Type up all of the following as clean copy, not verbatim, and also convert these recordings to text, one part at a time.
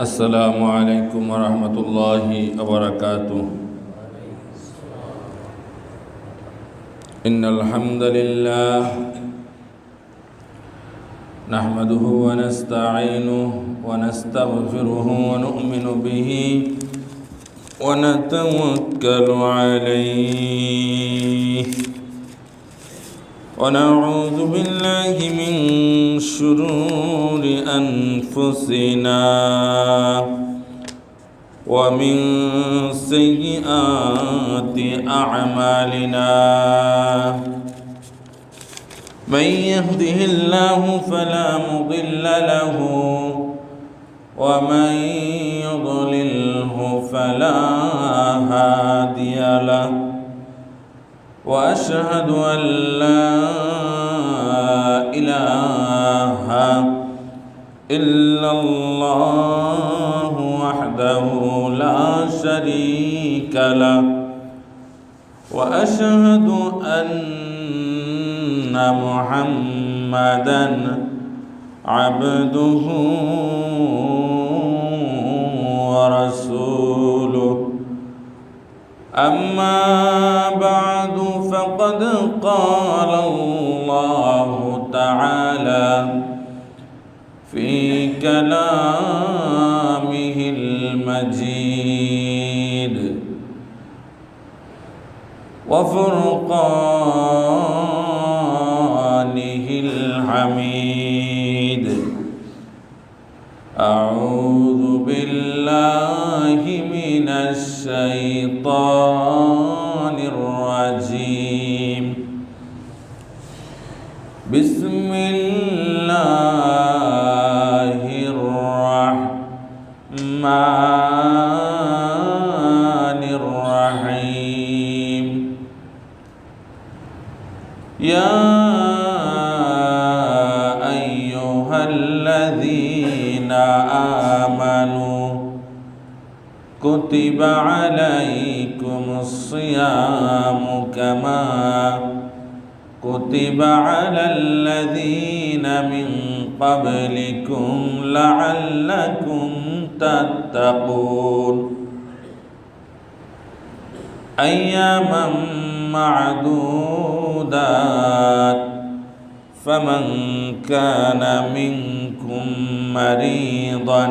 السلام عليكم ورحمة الله وبركاته. إن الحمد لله نحمده ونستعينه ونستغفره ونؤمن به ونتوكل عليه ونعوذ بالله من شرور أنفسنا ومن سيئات أعمالنا. من يهده الله فلا مضل له ومن يضلله فلا هادي له. وأشهد أن لا إله إلا الله وحده لا شريك له. وأشهد أن محمدًا عبده ورسوله. أما بعد فقد قال الله تعالى في كلامه المجيد وفرقانه الحميد. أعوذ بالله من الشيطان الرجيم. بسم الله الرحمن الرحيم. يا أيها الذين آمنوا كتب عليكم الصيام كما كتب على الذين من قبلكم لعلكم تتقون. أياما معدودات. فمن كان منكم مريضا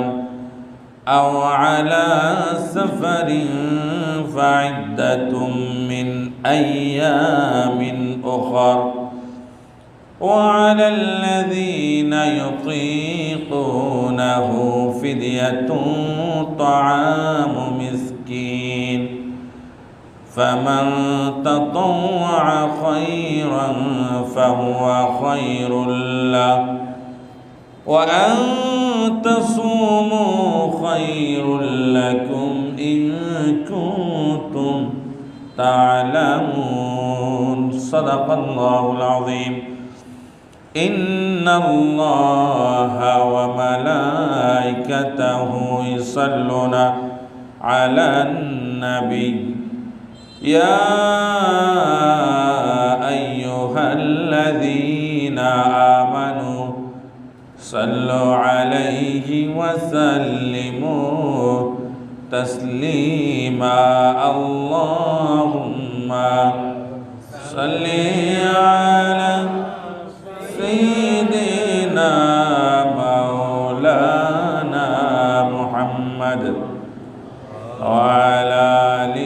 أو على سفر فعدة من أيام أخر. وعلى الذين يطيقونه فدية طعام مسكين. فمن تطوع خيرا فهو خير له. وأن تصوموا خير لكم إن كنتم تعلمون. صدق الله العظيم. إن الله وملائكته يصلون على النبي. يا أيها الذين آمنوا صلوا عليه وسلموا تسليما. اللهم صل على سيدنا مولانا محمد وعلى آل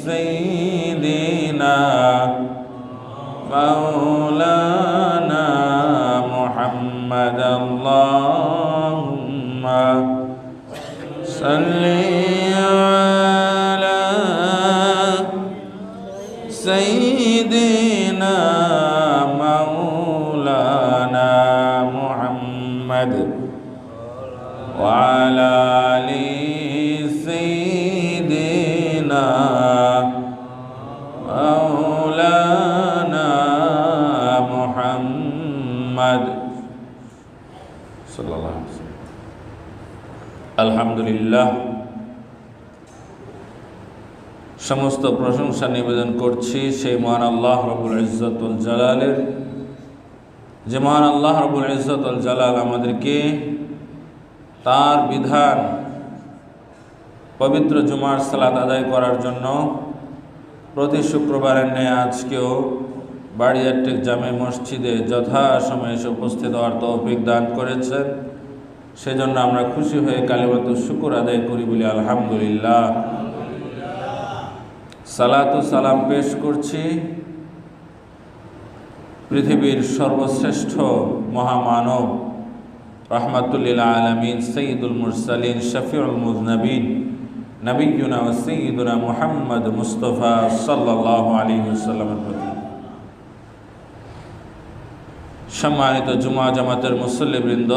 سيدنا مولانا محمد. اللهم صل على سيدنا مولانا محمد وعلى آل سيدنا مولانا محمد صلى الله عليه وسلم. আলহামদুলিল্লাহ, সমস্ত প্রশংসা নিবেদন করছি সেই মহান আল্লাহ রব্বুল ইজ্জত ওয়াল জালালের, যে মহান আল্লাহ রব্বুল ইজ্জত ওয়াল জালাল আমাদেরকে তার বিধান পবিত্র জুমার সালাত আদায় করার জন্য প্রতি শুক্রবারের ন্যায় আজকেও বাড়িয়ারটেক জামে মসজিদে যথাসময়ে এসে উপস্থিত হওয়ার তৌফিক দান করেছেন। সেজন্য আমরা খুশি হয়ে কালিমাতুশ শুকর আদায় করি বলি আলহামদুলিল্লাহ। সালাতু সালাম পেশ করছি পৃথিবীর সর্বশ্রেষ্ঠ মহামানব রাহমাতুল লিল আলামিন সাইয়্যিদুল মুরসালিন শফিউল মুযনিবিন নবিয়্যুনা ওয়া সাইয়্যিদুনা মুহাম্মদ মুস্তাফা সাল্লাল্লাহু আলাইহি ওয়াসাল্লামের প্রতি। সম্মানিত জুমা জামাতের মুসল্লিবৃন্দ,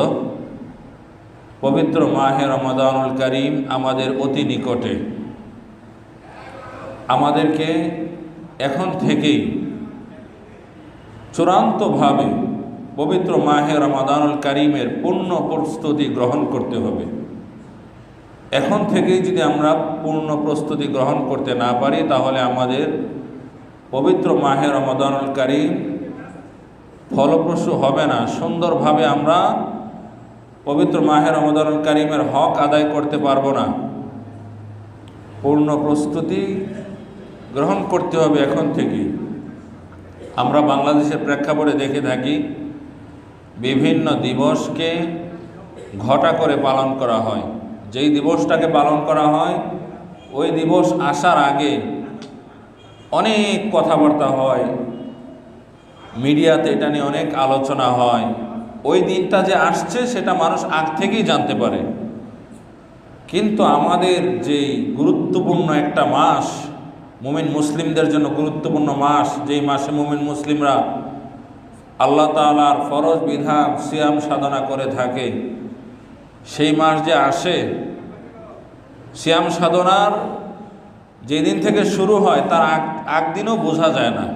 পবিত্র মাহে রমাদানুল কারীম আমাদের অতি নিকটে। আমাদেরকে এখন থেকেই চূড়ান্তভাবে পবিত্র মাহে রমাদানুল কারীমের পূর্ণ প্রস্তুতি গ্রহণ করতে হবে। এখন থেকেই যদি আমরা পূর্ণ প্রস্তুতি গ্রহণ করতে না পারি, তাহলে আমাদের পবিত্র মাহে রমাদানুল কারীম ফলপ্রসূ হবে না। সুন্দরভাবে আমরা পবিত্র মাহে রমাদানুল কারীমের হক আদায় করতে পারবো না। পূর্ণ প্রস্তুতি গ্রহণ করতে হবে এখন থেকেই। আমরা বাংলাদেশের প্রেক্ষাপটে দেখে থাকি বিভিন্ন দিবসকে ঘটা করে পালন করা হয়। যেই দিবসটাকে পালন করা হয় ওই দিবস আসার আগে অনেক কথাবার্তা হয়, মিডিয়াতে এটা নিয়ে অনেক আলোচনা হয়। ওই দিনটা যে আসছে সেটা মানুষ আগ থেকেই জানতে পারে। কিন্তু আমাদের যেই গুরুত্বপূর্ণ একটা মাস, মুমিন মুসলিমদের জন্য গুরুত্বপূর্ণ মাস, যেই মাসে মুমিন মুসলিমরা আল্লাহ তাআলার ফরজ বিধান সিয়াম সাধনা করে থাকে, সেই মাস যে আসে, সিয়াম সাধনার যেদিন থেকে শুরু হয় তার আগ দিনও বোঝা যায় না।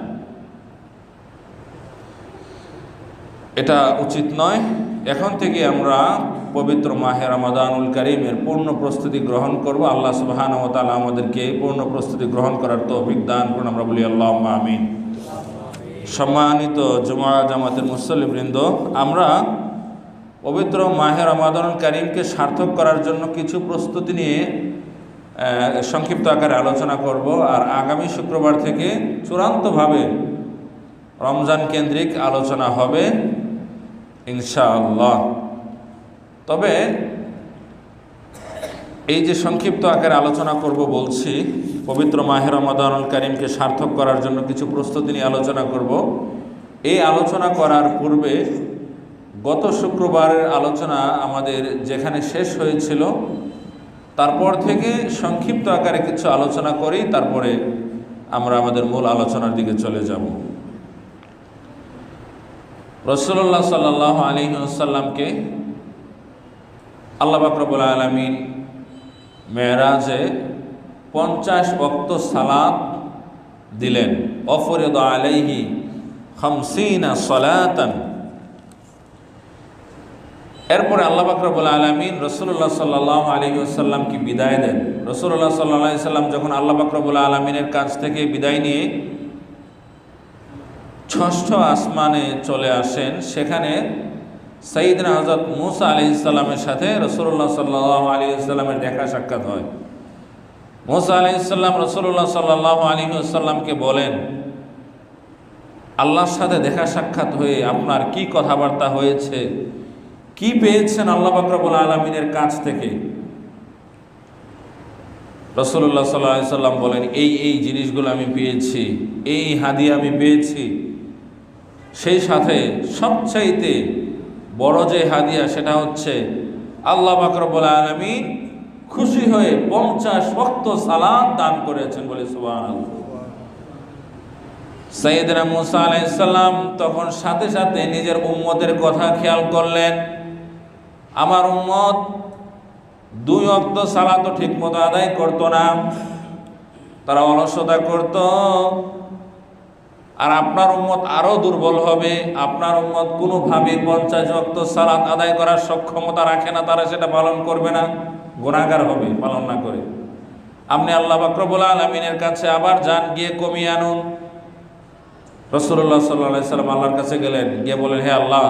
এটা উচিত নয়। এখন থেকে আমরা পবিত্র মাহে রমাদানুল কারীমের পূর্ণ প্রস্তুতি গ্রহণ করব। আল্লাহ সুবহানাহু ওয়া তাআলা আমাদেরকে পূর্ণ প্রস্তুতি গ্রহণ করার তৌফিক দান করুন। আমরা বলি আল্লাহুম্মা আমিন। সম্মানিত জুমা জামাতের মুসল্লিবৃন্দ, আমরা পবিত্র মাহে রমাদানুল কারীমকে সার্থক করার জন্য কিছু প্রস্তুতি নিয়ে সংক্ষিপ্ত আকারে আলোচনা করব। আর আগামী শুক্রবার থেকে চূড়ান্তভাবে রমজান কেন্দ্রিক আলোচনা হবে ইনশাআল্লাহ। তবে এই যে সংক্ষিপ্ত আকারে আলোচনা করব বলছি, পবিত্র মাহে রমাদানুল কারীমকে সার্থক করার জন্য কিছু প্রস্তুতি নিয়ে আলোচনা করব। এই আলোচনা করার পূর্বে গত শুক্রবারের আলোচনা আমাদের যেখানে শেষ হয়েছিল তারপর থেকে সংক্ষিপ্ত আকারে কিছু আলোচনা করি, তারপরে আমরা আমাদের মূল আলোচনার দিকে চলে যাব। রাসূলুল্লাহ সাল্লাল্লাহু আলাইহি ওয়াসাল্লামকে আল্লাহ পাক রব্বুল আলামিন মেরাজে 50 ওয়াক্ত সালাত দিলেন। অফরিদ আলাইহি 50 সালাতান। এরপরে আল্লাহ পাক রব্বুল আলামিন রাসূলুল্লাহ সাল্লাল্লাহু আলাইহি ওয়াসাল্লামকে বিদায় দেন। রাসূলুল্লাহ সাল্লাল্লাহু আলাইহি ওয়াসাল্লাম যখন আল্লাহ পাক রব্বুল আলামিনের কাছ থেকে বিদায় নিয়ে ষষ্ঠ আসমানে চলে আসেন, সেখানে সাইয়েদনা হযরত মূসা আলাইহিস সালামের সাথে রাসূলুল্লাহ সাল্লাল্লাহু আলাইহি ওয়াসাল্লামের দেখা সাক্ষাৎ হয়। মূসা আলাইহিস সালাম রাসূলুল্লাহ সাল্লাল্লাহু আলাইহি ওয়াসাল্লামকে বলেন, আল্লাহর সাথে দেখা সাক্ষাৎ হয়ে আপনার কি কথাবার্তা হয়েছে, কি পেয়েছেন আল্লাহ পাক রব্বুল আলামিনের কাছ থেকে? রাসূলুল্লাহ সাল্লাল্লাহু আলাইহি ওয়াসাল্লাম বলেন, এই জিনিসগুলো আমি পেয়েছি, এই হাদিয়া আমি পেয়েছি। সেই সাথে সবচাইতে বড় যে হাদিয়া সেটা হচ্ছে আল্লাহ পাক রব্বুল আলামিন খুশি হয়ে 50 ওয়াক্ত সালাত দান করেছেন, বলে সুবহানাল্লাহ। সাইয়েদনা মূসা আলাইহিস সালাম তখন সাথে সাথে নিজের উম্মতের কথা খেয়াল করলেন। আমার উম্মত 2 ওয়াক্ত সালাতও ঠিকমতো আদায় করতো না, তারা অলসতা করত। আর আপনার উম্মত আরও দুর্বল হবে। আপনার উম্মত কোনোভাবে 50 ওয়াক্ত সালাত আদায় করার সক্ষমতা রাখে না, তারা সেটা পালন করবে না, গুনাহগার হবে পালন না করে। আপনি আল্লাহ পাক রব্বুল আলামিনের কাছে আবার যান, গিয়ে কমিয়ে আনুন। রাসূলুল্লাহ সাল্লাল্লাহু আলাইহি ওয়াসাল্লাম আল্লাহর কাছে গেলেন, গিয়ে বলেন, হে আল্লাহ,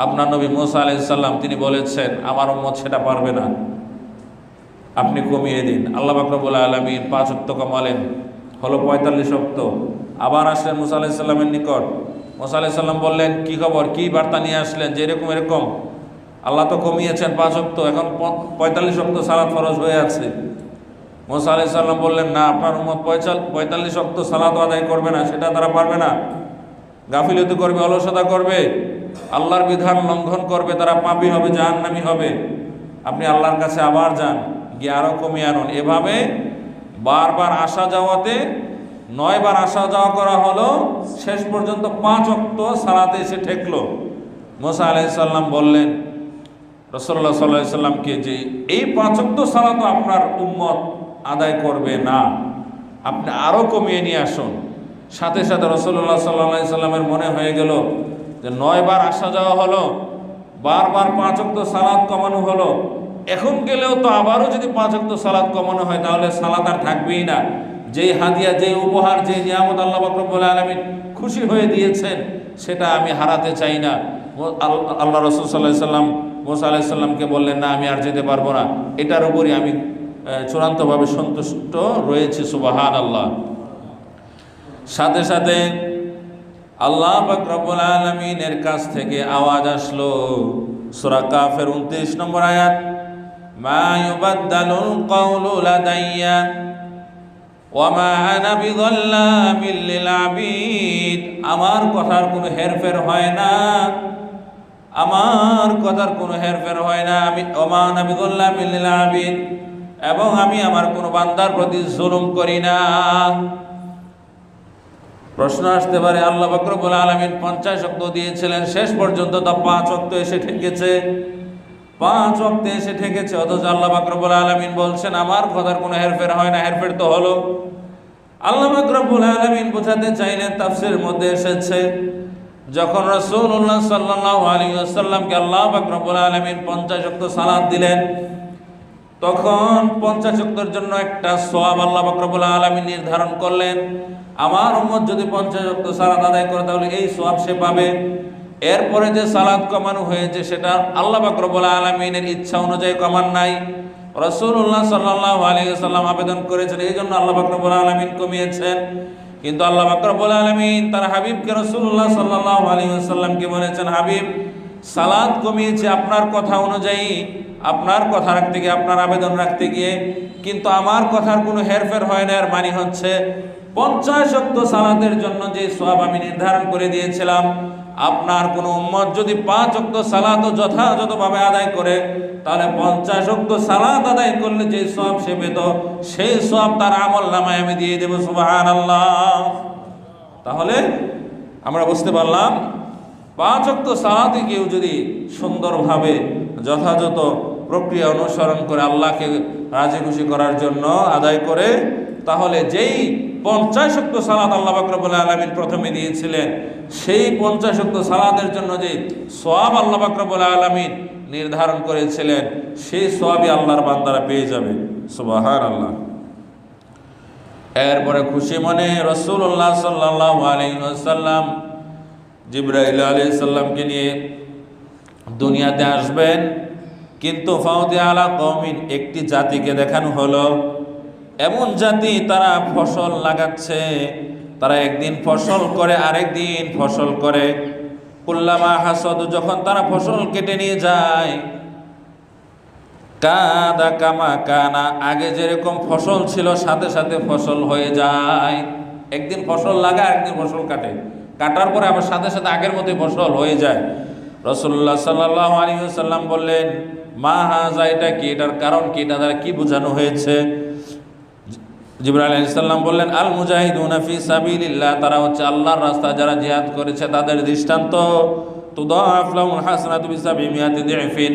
আপনার নবী মুসা আলাইহিস সালাম তিনি বলেছেন আমার উম্মত সেটা পারবে না, আপনি কমিয়ে দিন। আল্লাহ পাক রব্বুল আলামিন 5 ওয়াক্ত কমালেন, হলো 45 ওয়াক্ত। আবার আসলেন মুসা আলাইহিস সালামের নিকট। মুসা আলাইহিস সালাম বললেন, কি খবর, কি বার্তা নিয়ে আসলেন যে এরকম এরকম? আল্লাহ তো কমিয়েছেন 5 ওয়াক্ত, এখন 45 ওয়াক্ত সালাত ফরজ হয়ে আছে। মুসা আলাইহিস সালাম বললেন, না, আপনার উম্মত 45 ওয়াক্ত সালাত আদায় করবে না, সেটা তারা পারবে না। গাফিলতি করবে, অলসতা করবে, আল্লাহর বিধান লঙ্ঘন করবে, তারা পাপী হবে, জাহান্নামী হবে। আপনি আল্লাহর কাছে আবার যান, গিয়ে আরও কমিয়ে আনুন। এভাবে বারবার আসা যাওয়াতে 9 বার আসা যাওয়া করা হলো, শেষ পর্যন্ত 5 ওয়াক্ত সালাতে এসে ঠেকলো। মুসা আলাইহিস সালাম বললেন রাসূলুল্লাহ সাল্লাল্লাহু আলাইহি সাল্লামকে যে এই 5 ওয়াক্ত সালাতও আপনার উম্মত আদায় করবে না, আপনি আরও কমিয়ে নিয়ে আসুন। সাথে সাথে রাসূলুল্লাহ সাল্লাল্লাহু আলাইহি সাল্লামের মনে হয়ে গেল যে 9 বার আসা যাওয়া হলো, বারবার 5 ওয়াক্ত সালাত কমানো হলো, এখন গেলেও তো আবারও যদি 5 ওয়াক্ত সালাত কমানো হয় তাহলে সালাত আর থাকবেই না। যেই হাদিয়া, যেই উপহার, যেই নিয়ামত আল্লাহ পাক রব্বুল আলামিন খুশি হয়ে দিয়েছেন সেটা আমি হারাতে চাই না। আল্লাহ রাসূল সাল্লাল্লাহু আলাইহি সাল্লাম মুসা আলাইহিস সালামকে বললেন, না, আমি আর যেতে পারবো না, এটার উপরই আমি চূড়ান্তভাবে সন্তুষ্ট রয়েছি। সুবহানাল্লাহ। সাথে সাথে আল্লাহ পাক রব্বুল আলামিনের কাছ থেকে আওয়াজ আসলো, সূরা কাফের 29 নম্বর আয়াত, মা ইউবাদদালুল কাওলু লাদাইয়া ওয়া মা আনা বিযাল্লামিল লিল আবিদ। আমার কথার কোনো হেরফের হয় না, আমার কথার কোনো হেরফের হয় না। আমি ওয়া মা আনা বিযাল্লামিল লিল আবিদ, এবং আমি আমার কোনো বান্দার প্রতি জুলুম করি না। প্রশ্ন আসতে পারে, আল্লাহ পাক রব্বুল আলামিন 50 ওয়াক্ত দিয়েছিলেন, শেষ পর্যন্ত তো 5 ওয়াক্ত এসে ঠেকেছে, 5 ওয়াক্ত এসে ঠেকেছে, অথচ আল্লাহ পাক রব্বুল আলামিন বলছেন আমার কথার কোনো হেরফের হয় না। হেরফের তো হলো। আল্লাহ পাক রব্বুল আলামিন বোঝাতে চাইলেন, তাফসীরের মধ্যে এসেছে, যখন রাসূলুল্লাহ সাল্লাল্লাহু আলাইহি ওয়াসাল্লামকে আল্লাহ পাক রব্বুল আলামিন 50 ওয়াক্ত সালাত দিলেন, তখন 50 ওয়াক্তের জন্য একটা সওয়াব আল্লাহ পাক রব্বুল আলামিন নির্ধারণ করলেন। আমার উম্মত যদি 50 ওয়াক্ত সালাত আদায় করে তাহলে এই সওয়াব সে পাবে। এরপরে যে সালাত কমানো হয়েছে সেটা আল্লাহ পাক রব্বুল আলামিনের ইচ্ছা অনুযায়ী কমান নাই, রাসূলুল্লাহ সাল্লাল্লাহু আলাইহি ওয়াসাল্লাম আবেদন করেছেন, এই জন্য আল্লাহ পাক রব্বুল আলামিন কমিয়েছেন। কিন্তু আল্লাহ পাক রব্বুল আলামিন তার হাবিবকে রাসূলুল্লাহ সাল্লাল্লাহু আলাইহি ওয়াসাল্লামকে বলেছেন, হাবিব, সালাত কমিয়েছে আপনার কথা অনুযায়ী, আপনার কথা রাখতে গিয়ে, আপনার আবেদন রাখতে গিয়ে, কিন্তু আমার কথার কোনো হেরফের হয় না। এর মানে হচ্ছে 50 ওয়াক্ত সালাতের জন্য যে সওয়াব আমি নির্ধারণ করে দিয়েছিলাম, আপনার কোনো উম্মত যদি 5 ওয়াক্ত সালাতও যথাযথভাবে আদায় করে, তাহলে 50 ওয়াক্ত সালাত আদায় করলে যে সওয়াব সে পেত, সেই সওয়াব তার আমলনামায় আমি দিয়ে দেব। সুবহানাল্লাহ। তাহলে আমরা বুঝতে পারলাম 5 ওয়াক্ত সালাতে কেউ যদি সুন্দরভাবে যথাযথ প্রক্রিয়া অনুসরণ করে আল্লাহকে রাজি খুশি করার জন্য আদায় করে, তাহলে যেই 50 ওয়াক্ত সালাত আল্লাহ পাক রব্বুল আলামিন প্রথমে দিয়েছিলেন, সেই 50 ওয়াক্ত সালাতের জন্য যে সওয়াব আল্লাহ পাক রব্বুল আলামিন নির্ধারণ করেছিলেন, সেই সওয়াবই আল্লাহর বান্দারা পেয়ে যাবে। সুবহানাল্লাহ। এরপরে খুশি মনে রাসূলুল্লাহ সাল্লাল্লাহু আলাইহি ওয়াসাল্লাম জিবরাইল আলাইহিস সালামকে নিয়ে দুনিয়াতে আসবেন। কিন্তু ফাউতি আলা কওমিন, একটি জাতিকে দেখানো হলো, এমন জাতি তারা ফসল লাগাচ্ছে, তারা একদিন ফসল করে আরেক দিন ফসল করে। কুল্লামা হাসাদু, যখন তারা ফসল কেটে নিয়ে যায়, কাদা কামা কানা, আগে যেরকম ফসল ছিল সাথে সাথে ফসল হয়ে যায়। একদিন ফসল লাগায়, একদিন ফসল কাটে, কাটার পরে আবার সাথে সাথে আগের মতোই ফসল হয়ে যায়। রাসূলুল্লাহ সাল্লাল্লাহু আলাইহি ওয়াসাল্লাম বললেন, মা হাযা, এটা কি, এটার কারণ কি, এটা দ্বারা কি বোঝানো হয়েছে? জিবরাইল আলাইহিস সালাম বললেন, আল মুজাহিদুনা ফি সাবিলিল্লাহ, তারা হচ্ছে আল্লাহর রাস্তায় যারা জিহাদ করেছে তাদের দৃষ্টান্ত। তুদাআফ লাহুল হাসানাতু বিসাবিমিয়াতি দিফিন,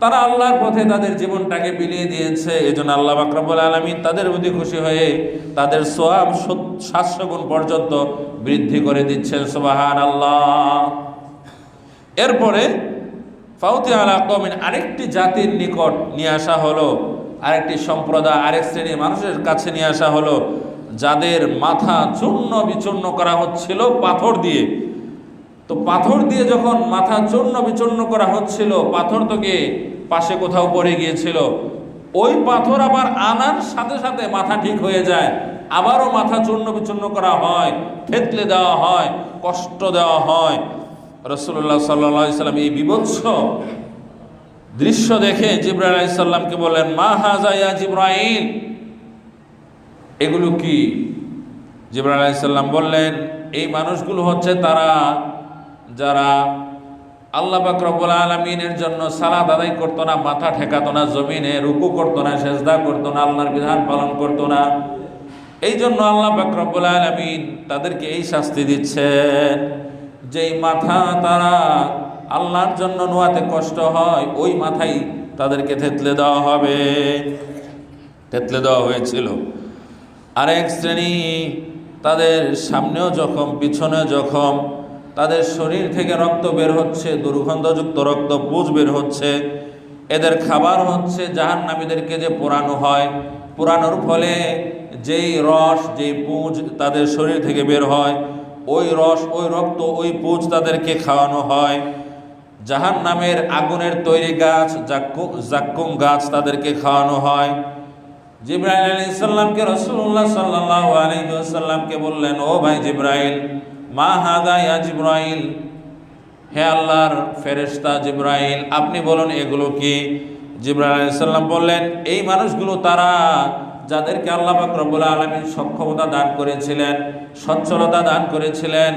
তারা আল্লাহর পথে তাদের জীবনটাকে বিলিয়ে দিয়েছে, এজন্য আল্লাহ পাক রব্বুল আলামিন তাদের প্রতি খুশি হয়ে তাদের সওয়াব 700 গুণ পর্যন্ত বৃদ্ধি করে দিচ্ছেন। সুবহানাল্লাহ। এরপরে ফাউতি আলা কওমিন, আরেকটি জাতির নিকট নিয়ে আসা হলো, আরেকটি সম্প্রদায়, আরেক শ্রেণীর মানুষের কাছে নিয়ে আসা হলো, যাদের মাথা চূর্ণ বিচূর্ণ করা হচ্ছিল পাথর দিয়ে। তো পাথর দিয়ে যখন মাথা চূর্ণ বিচূর্ণ করা হচ্ছিল, পাথর তো গিয়ে পাশে কোথাও পড়ে গিয়েছিল, ওই পাথর আবার আনার সাথে সাথে মাথা ঠিক হয়ে যায়, আবারও মাথা চূর্ণ বিচূর্ণ করা হয়, থেতলে দেওয়া হয়, কষ্ট দেওয়া হয়। রাসূলুল্লাহ সাল্লাল্লাহু আলাইহি সাল্লাম এই বিভৎস দৃশ্য দেখে জিবরাইল আলাইহিস সালামকে বললেন, মা হাযা ইয়া জিবরাইল, এগুলো কি? জিবরাইল আলাইহিস সালাম বললেন, এই মানুষগুলো হচ্ছে তারা যারা আল্লাহ পাক রব্বুল আলামিনের জন্য সালাত আদায় করতো না, মাথা ঠেকাতো না জমিনে, রুকু করতো না, সেজদা করতো না, আল্লাহর বিধান পালন করতো না। এই জন্য আল্লাহ পাক রব্বুল আলামিন তাদেরকে এই শাস্তি দিচ্ছেন, যেই মাথা তারা আল্লাহর জন্য নোয়াতে কষ্ট হয়, ওই মাথাই তাদেরকে থেতলে দেওয়া হবে। থেতলে দেওয়া হয়েছিল। আরেক শ্রেণী, তাদের সামনেও জখম, পিছনে জখম, তাদের শরীর থেকে রক্ত বের হচ্ছে, দুর্গন্ধযুক্ত রক্ত, পুঁজ বের হচ্ছে। এদের খাবার হচ্ছে জাহান্নামীদেরকে যে পোড়ানো হয়, পোড়ানোর ফলে যেই রস, যেই পুঁজ তাদের শরীর থেকে বের হয়, ওই রস, ওই রক্ত, ওই পুঁজ তাদেরকে খাওয়ানো হয়। জাহান্নামের আগুনের তৈরি গাছ, জাক্কুম গাছ তাদেরকে খাওয়ানো হয়। জিবরাইল আলাইহিস সালামকে রাসূলুল্লাহ সাল্লাল্লাহু আলাইহি ওয়াসাল্লামকে বললেন, ও ভাই জিবরাইল, মা হাদা ইয়া জিবরাইল, হে আল্লাহর ফেরেশতা জিবরাইল, আপনি বলুন এগুলো কি? জিবরাইল আলাইহিস সালাম বললেন, এই মানুষগুলো তারা যাদেরকে আল্লাহ পাক রব্বুল আলামিন সক্ষমতা দান করেছিলেন, সচ্ছলতা দান করেছিলেন।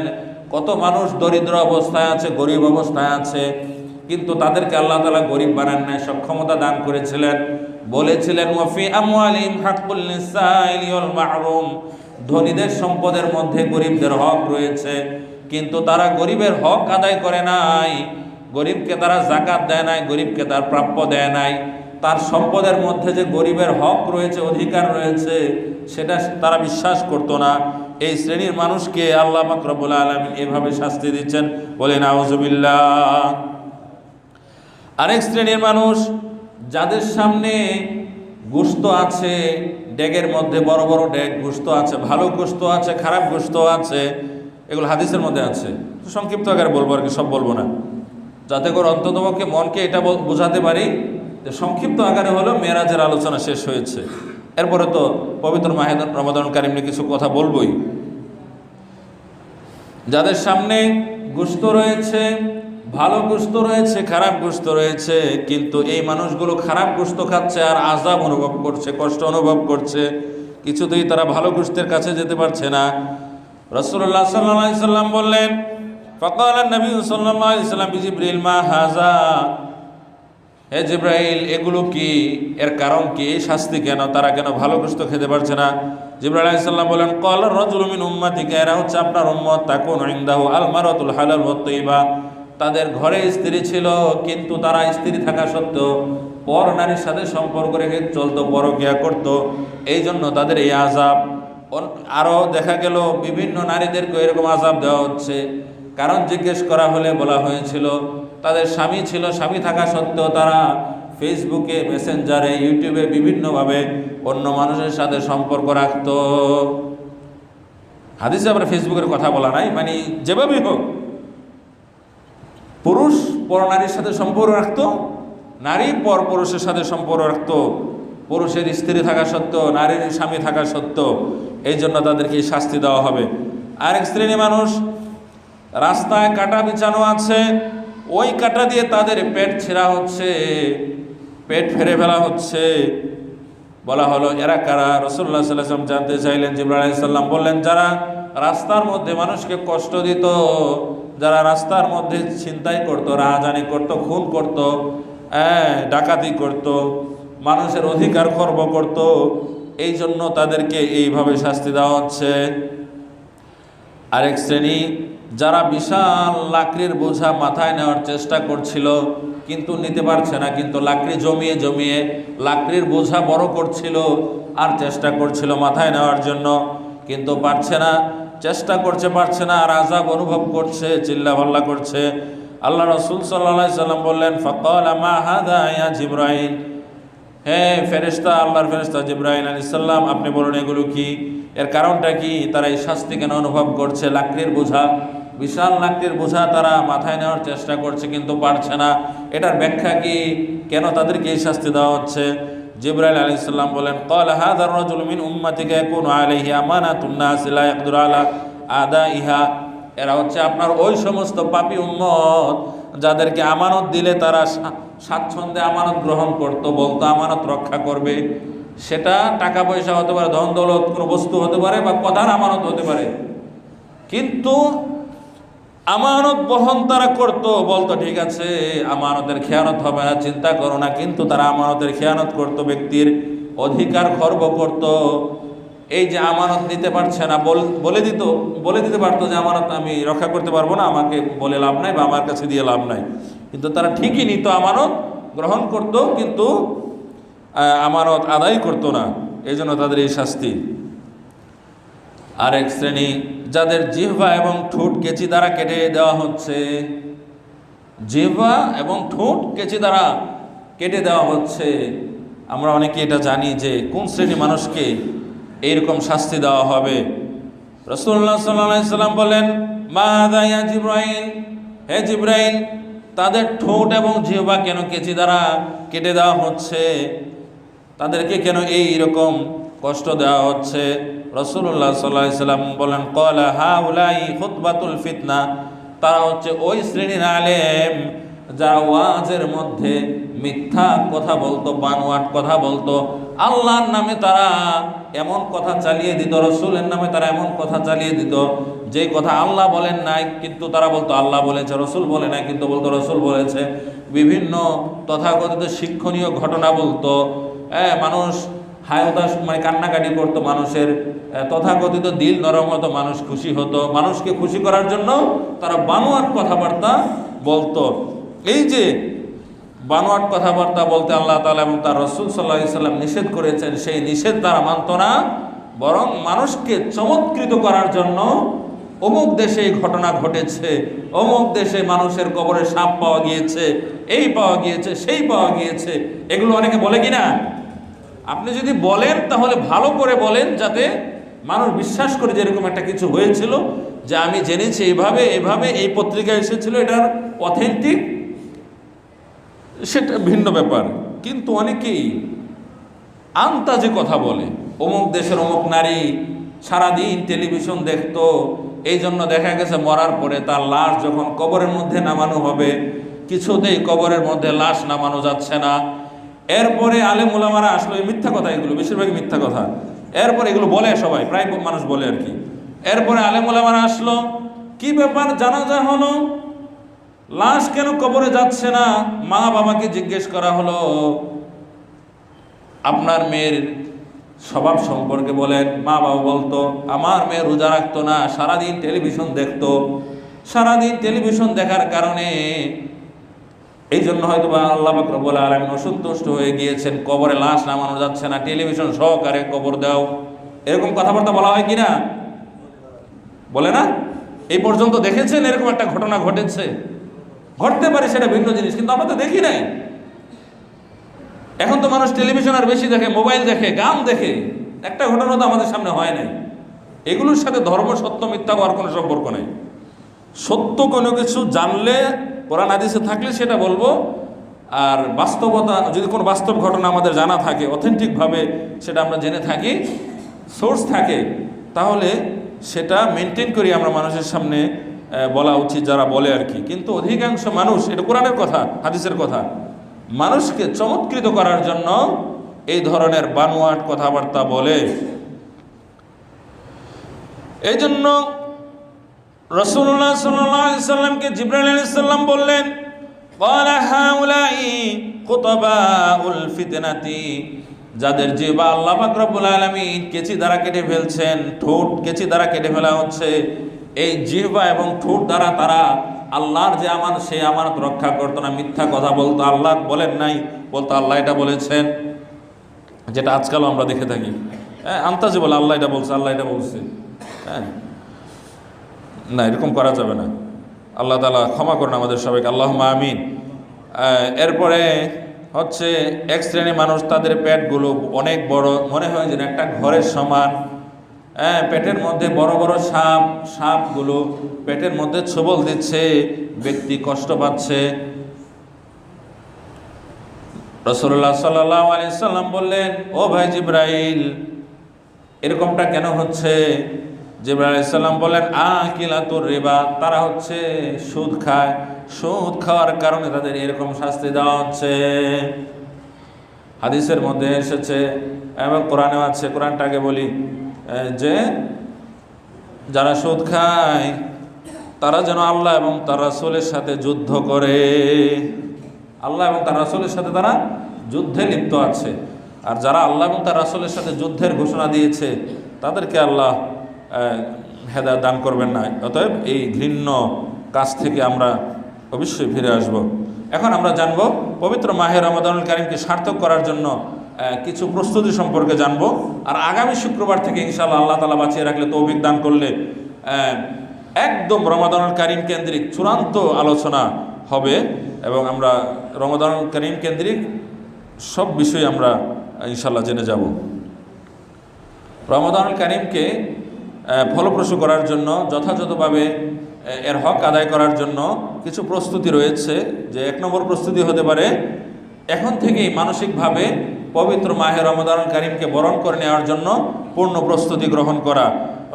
কত মানুষ দরিদ্র অবস্থায় আছে, গরিব অবস্থায় আছে, কিন্তু তাদেরকে আল্লাহ তাআলা গরিব বানান নাই, সক্ষমতা দান করেছিলেন। বলেছিলেন, ওয়াফি আমওয়ালিহিম হাক্কুল লিসাইলি ওয়াল মাহরুম, ধনীদের সম্পদের মধ্যে গরিবদের হক রয়েছে, কিন্তু তারা গরিবের হক আদায় করে নাই, গরিবকে তারা যাকাত দেয় নাই, গরিবকে তার প্রাপ্য দেয় নাই। তার সম্পদের মধ্যে যে গরিবের হক রয়েছে, অধিকার রয়েছে, সেটা তারা বিশ্বাস করতো না। এই শ্রেণীর মানুষকে আল্লাহ পাক রব্বুল আলামিন এভাবে শাস্তি দিচ্ছেন, বলে নাউযুবিল্লাহ। আরেক শ্রেণীর মানুষ, যাদের সামনে গোশত আছে, ডেগের মধ্যে বড় বড় ডেগ গোশত আছে, ভালো গোশত আছে, খারাপ গোশত আছে, এগুলো হাদিসের মধ্যে আছে। তো সংক্ষিপ্ত আকারে বলবো আর কি, সব বলবো না, যাতে করে অন্ততপক্ষে মনকে এটা বোঝাতে পারি যে সংক্ষিপ্ত আকারে হলো মেরাজের আলোচনা শেষ হয়েছে। এরপরে তো পবিত্র মাহে রমাদান কারিম নিয়ে কিছু কথা বলবোই। যাদের সামনে গোশত রয়েছে, ভালো গোশত রয়েছে, খারাপ গোশত রয়েছে, কিন্তু এই মানুষগুলো খারাপ গোশত খাচ্ছে আর আযাব অনুভব করছে, কষ্ট অনুভব করছে, কিছুতেই তারা ভালো গোশতের কাছে যেতে পারছে না। রাসূলুল্লাহ সাল্লাল্লাহু আলাইহি সাল্লাম বললেন, ফাকালা নবী সাল্লাল্লাহু আলাইহি সাল্লাম বিজিবরিল, মা হাযা, হে জিবরাইল, এগুলো কি? এর কারণ কি? এই শাস্তি কেন? তারা কেন ভালো গোশত খেতে পারছে না? জিবরাইল আলাইহিস সালাম বলেন, ক্বালা রাজুলুম মিন উম্মাতিকা, এরা হচ্ছে আপনার উম্মত, তাকুনু ইনদাহু আল মারাতুল হালাল ওয়াত তাইয়্যিবা, তাদের ঘরে স্ত্রী ছিল, কিন্তু তারা স্ত্রী থাকা সত্ত্বেও পর নারীর সাথে সম্পর্ক রেখে চলতো, পরকিয়া করত, এই জন্য তাদের এই আযাব। আরও দেখা গেল বিভিন্ন নারীদেরকে এরকম আযাব দেওয়া হচ্ছে। কারণ জিজ্ঞেস করা হলে বলা হয়েছিল, তাদের স্বামী ছিল, স্বামী থাকা সত্ত্বেও তারা ফেসবুকে, মেসেঞ্জারে, ইউটিউবে বিভিন্নভাবে অন্য মানুষের সাথে সম্পর্ক রাখত। হাদিসে আবার ফেসবুকের কথা বলা নাই, মানে যেভাবেই হোক, পুরুষ পর নারীর সাথে সম্পর্ক রাখত, নারী পর পুরুষের সাথে সম্পর্ক রাখত, পুরুষের স্ত্রী থাকা সত্ত্বেও, নারীর স্বামী থাকা সত্ত্বেও, এই জন্য তাদেরকে শাস্তি দেওয়া হবে। আরেক শ্রেণী মানুষ, রাস্তায় কাঁটা বিছানো আছে, ওই কাঁটা দিয়ে তাদের পেট ছেঁড়া হচ্ছে, পেট ফেরে ফেলা হচ্ছে। বলা হলো, এরা কারা? রাসূলুল্লাহ সাল্লাল্লাহু আলাইহি ওয়াসাল্লাম জানতে চাইলেন। জিবরাইল আলাইহিস সালাম বললেন, যারা রাস্তার মধ্যে মানুষকে কষ্ট দিত, যারা রাস্তার মধ্যে ছিনতাই করত, রাহাজানি করত, খুন করত, ডাকাতি করত, মানুষের অধিকার খর্ব করত, এই জন্য তাদেরকে এইভাবে শাস্তি দেওয়া হচ্ছে। আরেক শ্রেণী, যারা বিশাল লাকড়ির বোঝা মাথায় নেওয়ার চেষ্টা করছিল, কিন্তু নিতে পারছে না, কিন্তু লাকড়ি জমিয়ে জমিয়ে লাকড়ির বোঝা বড় করছিল আর চেষ্টা করছিল মাথায় নেওয়ার জন্য, কিন্তু পারছে না, চেষ্টা করছে, পারছে না, আর আযাব অনুভব করছে, চিল্লাপাল্লা করছে। আল্লাহ রাসূল সাল্লাল্লাহু আলাইহি সাল্লাম বললেন, ফাকালা মা হাযা ইয়া জিবরাইল, হে ফেরেশতা, আল্লাহর ফেরেশতা জিবরাইল আলাইহিস সালাম, আপনি বলুন এগুলো কি? এর কারণটা কি? তারা এই শাস্তি কেন অনুভব করছে? লাকড়ির বোঝা বিশাল লাকড়ির বোঝা তারা মাথায় নেওয়ার চেষ্টা করছে কিন্তু পারছে না। এটার ব্যাখ্যা কি, কেন তাদেরকে এই শাস্তি দেওয়া হচ্ছে? জিবরাইল আলাইহিস সালাম বলেন, ক্বালা হাযা রাজুলু মিন উম্মাতিকা ইয়াকুনু আলাইহি আমানাতুন নাস লা ইয়াকদিরু আলা আদাইহা। এরা হচ্ছে আপনার ওই সমস্ত পাপী উম্মত যাদেরকে আমানত দিলে তারা স্বাচ্ছন্দ্যে আমানত গ্রহণ করত, বলতো আমানত রক্ষা করবে। সেটা টাকা পয়সা হতে পারে, ধন দৌলত, কোনো বস্তু হতে পারে, বা কথার আমানত হতে পারে। কিন্তু আমানত বহন তারা করত, বলতো ঠিক আছে আমানতের খেয়ানত হবে না, চিন্তা করো না। কিন্তু তারা আমানতের খেয়ানত করত, ব্যক্তির অধিকার খর্ব করত। এই যে আমানত নিতে পারছে না, বলে দিতে পারতো যে আমানত আমি রক্ষা করতে পারবো না, আমাকে বলে লাভ নাই বা আমার কাছে দিয়ে লাভ নাই। কিন্তু তারা ঠিকই নিত, আমানত গ্রহণ করত, কিন্তু আমানত আদায় করতো না। এই জন্য তাদের এই শাস্তি। আরেক শ্রেণী, যাদের জিহ্বা এবং ঠোঁট কেচি দ্বারা কেটে দেওয়া হচ্ছে। জিহ্বা এবং ঠোঁট কেচি দ্বারা কেটে দেওয়া হচ্ছে। আমরা অনেকে এটা জানি যে কোন শ্রেণী মানুষকে এইরকম শাস্তি দেওয়া হবে। রাসূলুল্লাহ সাল্লাল্লাহু আলাইহি সাল্লাম বলেন, মা হাযা ইয়া জিবরাইল, হে জিবরাইল, তাদের ঠোঁট এবং জিহ্বা কেন কেচি দ্বারা কেটে দেওয়া হচ্ছে? তাদেরকে কেন এইরকম কষ্ট দেওয়া হচ্ছে? রাসূলুল্লাহ সাল্লাল্লাহু আলাইহি সাল্লাম বলেন, ক্বালা হাউলাই খুতবাতুল ফিতনা। তারা হচ্ছে ওই শ্রেণীর আলেম যারা ওয়াজের মধ্যে মিথ্যা কথা বলতো, বানোয়াট কথা বলতো। আল্লাহর নামে তারা এমন কথা চালিয়ে দিত, রসুলের নামে তারা এমন কথা চালিয়ে দিত যে কথা আল্লাহ বলেন নাই, কিন্তু তারা বলতো আল্লাহ বলেছে, রসুল বলে নাই, কিন্তু বলতো রসুল বলেছে। বিভিন্ন তথাকথিত শিক্ষণীয় ঘটনা বলতো। মানুষ হায়দাস মানে কান্নাকাটি করতো, মানুষের তথাকথিত দিল নরম হতো, মানুষ খুশি হতো। মানুষকে খুশি করার জন্য তারা বানোয়াট কথাবার্তা বলতো। এই যে বানোয়াট কথাবার্তা বলতে আল্লাহ তাআলা এবং তার রাসূল সাল্লাল্লাহু আলাইহি সাল্লাম নিষেধ করেছেন, সেই নিষেধ তারা মানত না, বরং মানুষকে চমৎকৃত করার জন্য অমুক দেশে এই ঘটনা ঘটেছে, অমুক দেশে মানুষের কবরে সাপ পাওয়া গিয়েছে, এই পাওয়া গিয়েছে, সেই পাওয়া গিয়েছে। এগুলো অনেকে বলে কিনা? আপনি যদি বলেন তাহলে ভালো করে বলেন, যাতে মানুষ বিশ্বাস করে যে এরকম একটা কিছু হয়েছিল, যে আমি জেনেছি এইভাবে এইভাবে, এই পত্রিকায় এসেছিল, এটার অথেন্টিক, সেটা ভিন্ন ব্যাপার। কিন্তু অনেকেই আন্তাজে কথা বলে। অমুক দেশের অমুক নারী সারাদিন টেলিভিশন দেখতো, এই জন্য দেখা গেছে মরার পরে তার লাশ যখন কবরের মধ্যে নামানো হবে, কিছুতেই কবরের মধ্যে লাশ নামানো যাচ্ছে না। এরপরে আলেম ওলামারা আসলো, এই মিথ্যা কথা, এগুলো বেশিরভাগই মিথ্যা কথা। এরপরে এগুলো বলে সবাই, প্রায় মানুষ বলে আর কি। এরপরে আলেম ওলামারা আসলো, কি ব্যাপার, জানাজা হলো, লাশ কেন কবরে যাচ্ছে না? মা বাবাকে জিজ্ঞেস করা হলো, আপনার মেয়ের স্বভাব সম্পর্কে বলেন। মা বাবা বলতো, আমার মেয়ে রোজা রাখতো না, সারাদিন টেলিভিশন দেখতো, সারাদিন টেলিভিশন দেখার কারণে এই জন্য হয়তো বা আল্লাহ পাক রব্বুল আলামিন অসন্তুষ্ট হয়ে গিয়েছেন, কবরে লাশ নামানো যাচ্ছে না, টেলিভিশন সহকারে কবর দাও। এরকম কথাবার্তা বলা হয় কিনা? বলে না? এই পর্যন্ত দেখেছেন এরকম একটা ঘটনা ঘটেছে? ঘটতে পারে, সেটা ভিন্ন জিনিস, কিন্তু আমরা তো দেখি নাই। এখন তো মানুষ টেলিভিশন আর বেশি দেখে, মোবাইল দেখে, গান দেখে। একটা ঘটনা তো আমাদের সামনে হয় নাই। এগুলোর সাথে ধর্ম, সত্য, মিথ্যা হওয়ার কোনো সম্পর্ক নেই। সত্য কোনো কিছু জানলে, কোরআন হাদিসে থাকলে সেটা বলবো। আর বাস্তবতা, যদি কোনো বাস্তব ঘটনা আমাদের জানা থাকে, অথেন্টিকভাবে সেটা আমরা জেনে থাকি, সোর্স থাকে, তাহলে সেটা মেনটেন করি আমরা মানুষের সামনে বলা উচিত, যারা বলে আর কি। কিন্তু অধিকাংশ মানুষ, এটা কোরআনের কথা, হাদিসের কথা, মানুষকে চমৎকৃত করার জন্য এই ধরনের বানোয়াট কথাবার্তা বলে। এই জন্য রাসূলুল্লাহ সাল্লাল্লাহু আলাইহি সাল্লামকে জিবরাইল আলাইহিস সালাম বললেন, ক্বালা হাউলাই খুতাবাউল ফিতনাতি। যাদের জিহ্বা আল্লাহ পাক রব্বুল আলামিন কেচি দ্বারা কেটে ফেলছেন, ঠোঁট কেচি দ্বারা কেটে ফেলা হচ্ছে। এই জিহ্বা এবং ঠোঁট দ্বারা তারা আল্লাহর যে আমানত, সেই আমানত রক্ষা করতো না, মিথ্যা কথা বলতো, আল্লাহ বলেন নাই, বলতো আল্লাহ এটা বলেছেন, যেটা আজকালও আমরা দেখে থাকি। আন্তাজে বলে আল্লাহ এটা বলছে, আল্লাহ এটা বলছে। না, এরকম করা যাবে না। আল্লাহ তাআলা ক্ষমা করুন আমাদের সবাইকে, আল্লাহুম্মা আমিন। এরপরে হচ্ছে এক শ্রেণীর মানুষ, তাদের পেটগুলো অনেক বড়, মনে হয় যেন একটা ঘরের সমান, পেটের মধ্যে বড় বড় সাপগুলো পেটের মধ্যে ছোবল দিচ্ছে, ব্যক্তি কষ্ট পাচ্ছে। রাসূলুল্লাহ সাল্লাল্লাহু আলাইহি সাল্লাম বললেন, ও ভাই জিবরাইল, এরকমটা কেন হচ্ছে? জিবরাইল আলাইহিস সালাম বলেন, আকিলাতুর রিবা, তারা হচ্ছে সুদ খায়, সুদ খাওয়ার কারণে তাদের এরকম শাস্তি দেওয়া হচ্ছে। হাদিসের মধ্যে এসেছে এবং কোরআনেও আছে, কোরআনটাকে বলি, যে যারা সুদ খায় তারা যেন আল্লাহ এবং তার রাসূলের সাথে যুদ্ধ করে। আল্লাহ এবং তার রাসূলের সাথে তারা যুদ্ধে লিপ্ত আছে। আর যারা আল্লাহ এবং তার রাসূলের সাথে যুদ্ধের ঘোষণা দিয়েছে তাদেরকে আল্লাহ হেদায়েত দান করবেন না। অতএব এই ঘৃণ্য কাজ থেকে আমরা অবশ্যই ফিরে আসব। এখন আমরা জানব পবিত্র মাহে রমাদানুল কারীমকে সার্থক করার জন্য কিছু প্রস্তুতি সম্পর্কে জানব। আর আগামী শুক্রবার থেকে ইনশাআল্লাহ আল্লাহ তাআলা বাঁচিয়ে রাখলে, তৌফিক দান করলে, একদম রমাদানুল কারীম কেন্দ্রিক চূড়ান্ত আলোচনা হবে এবং আমরা রমাদানুল কারীম কেন্দ্রিক সব বিষয় আমরা ইনশাআল্লাহ জেনে যাব। রমাদানুল কারীমকে ফলপ্রসূ করার জন্য, যথাযথভাবে এর হক আদায় করার জন্য কিছু প্রস্তুতি রয়েছে। যে এক নম্বর প্রস্তুতি হতে পারে এখন থেকেই মানসিকভাবে পবিত্র মাহে রমাদানুল কারীমকে বরণ করে নেওয়ার জন্য পূর্ণ প্রস্তুতি গ্রহণ করা,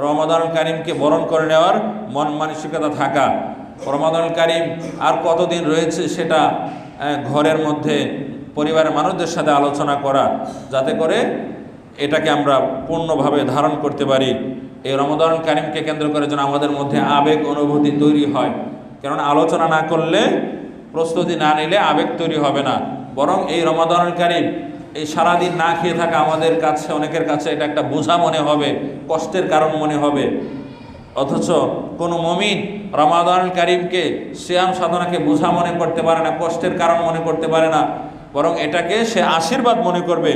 রমাদানুল কারীমকে বরণ করে নেওয়ার মন মানসিকতা থাকা। রমাদানুল কারীম আর কতদিন রয়েছে সেটা ঘরের মধ্যে পরিবারের মানুষদের সাথে আলোচনা করা, যাতে করে এটাকে আমরা পূর্ণভাবে ধারণ করতে পারি। এই রমাদানুল কারীমকে কেন্দ্র করে যেন আমাদের মধ্যে আবেগ অনুভূতি তৈরি হয়। কারণ আলোচনা না করলে, প্রস্তুতি না নিলে আবেগ তৈরি হবে না। বরং এই রমাদানুল কারীম, এই সারাদিন না খেয়ে থাকা আমাদের কাছে, অনেকের কাছে এটা একটা বোঝা মনে হবে, কষ্টের কারণ মনে হবে। অথচ কোনো মুমিন রমাদানুল কারীমকে, সিয়াম সাধনাকে বোঝা মনে করতে পারে না, কষ্টের কারণ মনে করতে পারে না, বরং এটাকে সে আশীর্বাদ মনে করবে,